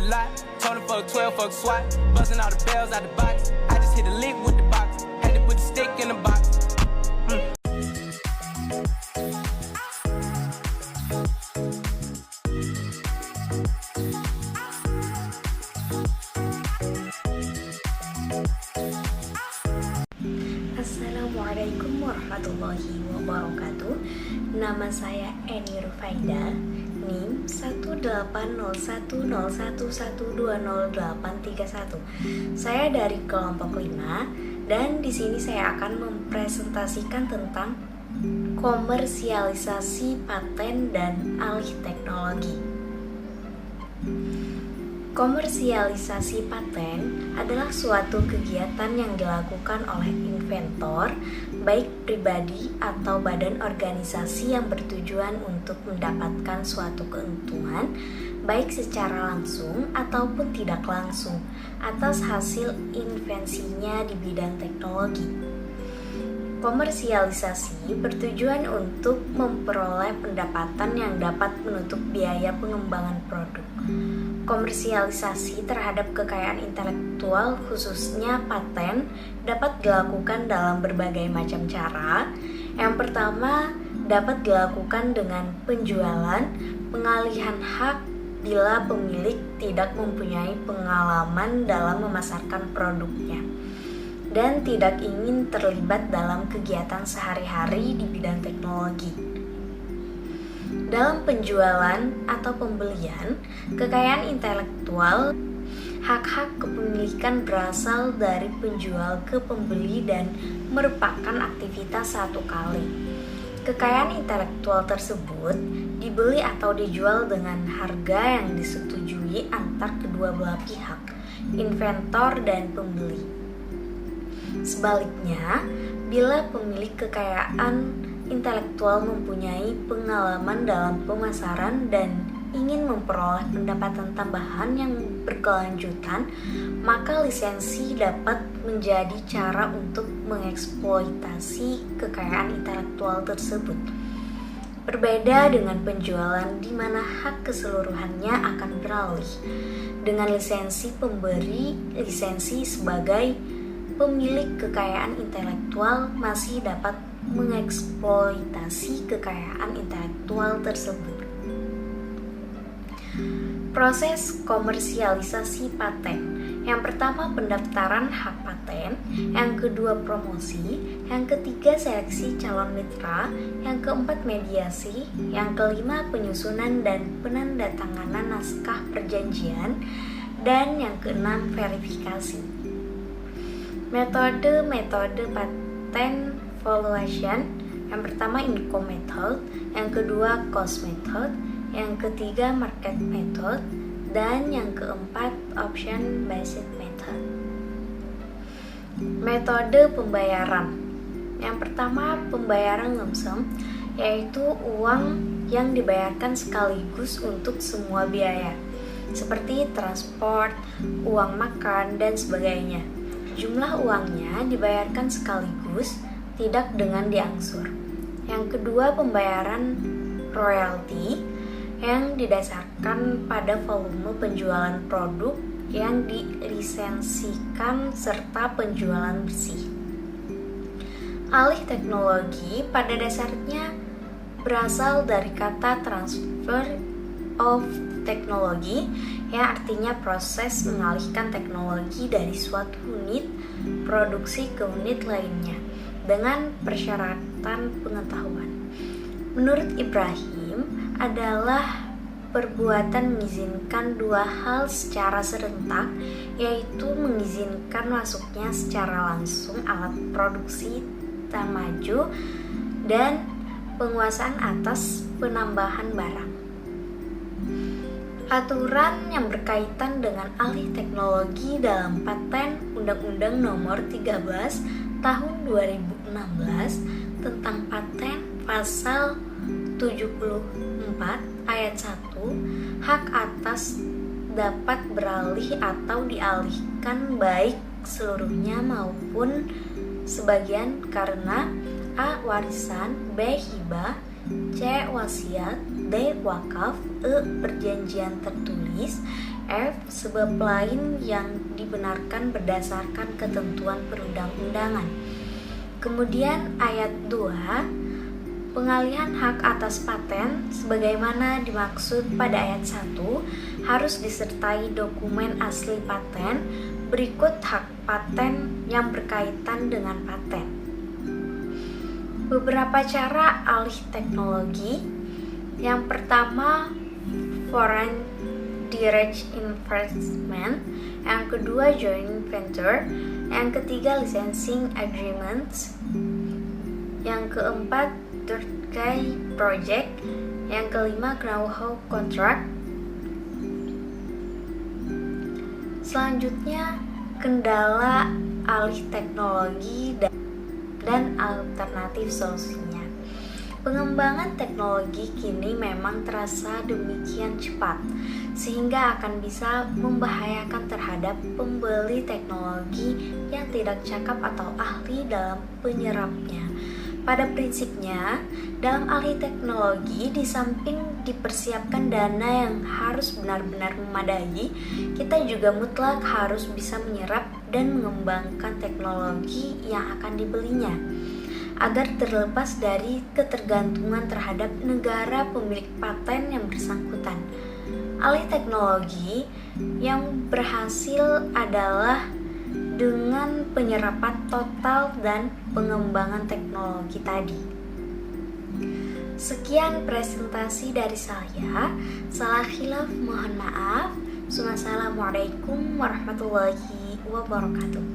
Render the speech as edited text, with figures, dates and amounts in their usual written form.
a lot. Told him fuck 12, fuck SWAT. Buzzing all the bells out the box. I just hit a lick with the box. Had to put the stick in the box. Assalamualaikum warahmatullahi wabarakatuh. Nama saya Eni Rufaida, NIM 1801011208331. Saya dari kelompok 5 dan di sini saya akan mempresentasikan tentang komersialisasi paten dan alih teknologi. Komersialisasi paten adalah suatu kegiatan yang dilakukan oleh inventor, baik pribadi atau badan organisasi yang bertujuan untuk mendapatkan suatu keuntungan, baik secara langsung ataupun tidak langsung, atas hasil invensinya di bidang teknologi. Komersialisasi bertujuan untuk memperoleh pendapatan yang dapat menutup biaya pengembangan produk. Komersialisasi terhadap kekayaan intelektual, khususnya paten, dapat dilakukan dalam berbagai macam cara. Yang pertama, dapat dilakukan dengan penjualan, pengalihan hak bila pemilik tidak mempunyai pengalaman dalam memasarkan produknya dan tidak ingin terlibat dalam kegiatan sehari-hari di bidang teknologi. Dalam penjualan atau pembelian, kekayaan intelektual, hak-hak kepemilikan berasal dari penjual ke pembeli dan merupakan aktivitas satu kali. Kekayaan intelektual tersebut dibeli atau dijual dengan harga yang disetujui antar kedua belah pihak, inventor dan pembeli. Sebaliknya, bila pemilik kekayaan intelektual mempunyai pengalaman dalam pemasaran dan ingin memperoleh pendapatan tambahan yang berkelanjutan, maka lisensi dapat menjadi cara untuk mengeksploitasi kekayaan intelektual tersebut. Berbeda dengan penjualan di mana hak keseluruhannya akan beralih. Dengan lisensi, pemberi lisensi sebagai pemilik kekayaan intelektual masih dapat mengeksploitasi kekayaan intelektual tersebut. Proses komersialisasi paten. Yang pertama, pendaftaran hak paten. Yang kedua, promosi. Yang ketiga, seleksi calon mitra. Yang keempat, mediasi. Yang kelima, penyusunan dan penandatanganan naskah perjanjian. Dan yang keenam, verifikasi. Metode paten valuation. Yang pertama, income method. Yang kedua, cost method. Yang ketiga, market method. Dan yang keempat, option based method. Metode pembayaran. Yang pertama, pembayaran lump sum, yaitu uang yang dibayarkan sekaligus untuk semua biaya, seperti transport, uang makan, dan sebagainya. Jumlah uangnya dibayarkan sekaligus, tidak dengan diangsur. Yang kedua, pembayaran royalti yang didasarkan pada volume penjualan produk yang dilisensikan serta penjualan bersih. Alih teknologi pada dasarnya berasal dari kata transfer of technology, yang artinya proses mengalihkan teknologi dari suatu unit produksi ke unit lainnya dengan persyaratan pengetahuan. Menurut Ibrahim, adalah perbuatan mengizinkan dua hal secara serentak, yaitu mengizinkan masuknya secara langsung alat produksi tak maju dan penguasaan atas penambahan barang. Aturan yang berkaitan dengan alih teknologi dalam paten Undang-Undang Nomor 13 Tahun 2016 tentang paten pasal 74 ayat 1, hak atas dapat beralih atau dialihkan baik seluruhnya maupun sebagian karena A. warisan, B. hibah, C. wasiat, D. wakaf, E. perjanjian tertulis, F. Sebab lain yang dibenarkan berdasarkan ketentuan perundang-undangan. Kemudian ayat 2, pengalihan hak atas paten sebagaimana dimaksud pada ayat 1 harus disertai dokumen asli paten. Berikut hak paten yang berkaitan dengan paten. Beberapa cara alih teknologi. Yang pertama, foreign direct investment. Yang kedua, joint venture. Yang ketiga, licensing agreements. Yang keempat, third-party project. Yang kelima, know-how contract. Selanjutnya, kendala alih teknologi dan alternatif solusinya. Pengembangan teknologi kini memang terasa demikian cepat, sehingga akan bisa membahayakan terhadap pembeli teknologi yang tidak cakap atau ahli dalam penyerapnya. Pada prinsipnya, dalam alih teknologi, di samping dipersiapkan dana yang harus benar-benar memadai, kita juga mutlak harus bisa menyerap dan mengembangkan teknologi yang akan dibelinya, agar terlepas dari ketergantungan terhadap negara pemilik paten yang bersangkutan. Alih teknologi yang berhasil adalah dengan penyerapan total dan pengembangan teknologi tadi. Sekian presentasi dari saya. Salah khilaf mohon maaf. Wassalamualaikum warahmatullahi wabarakatuh.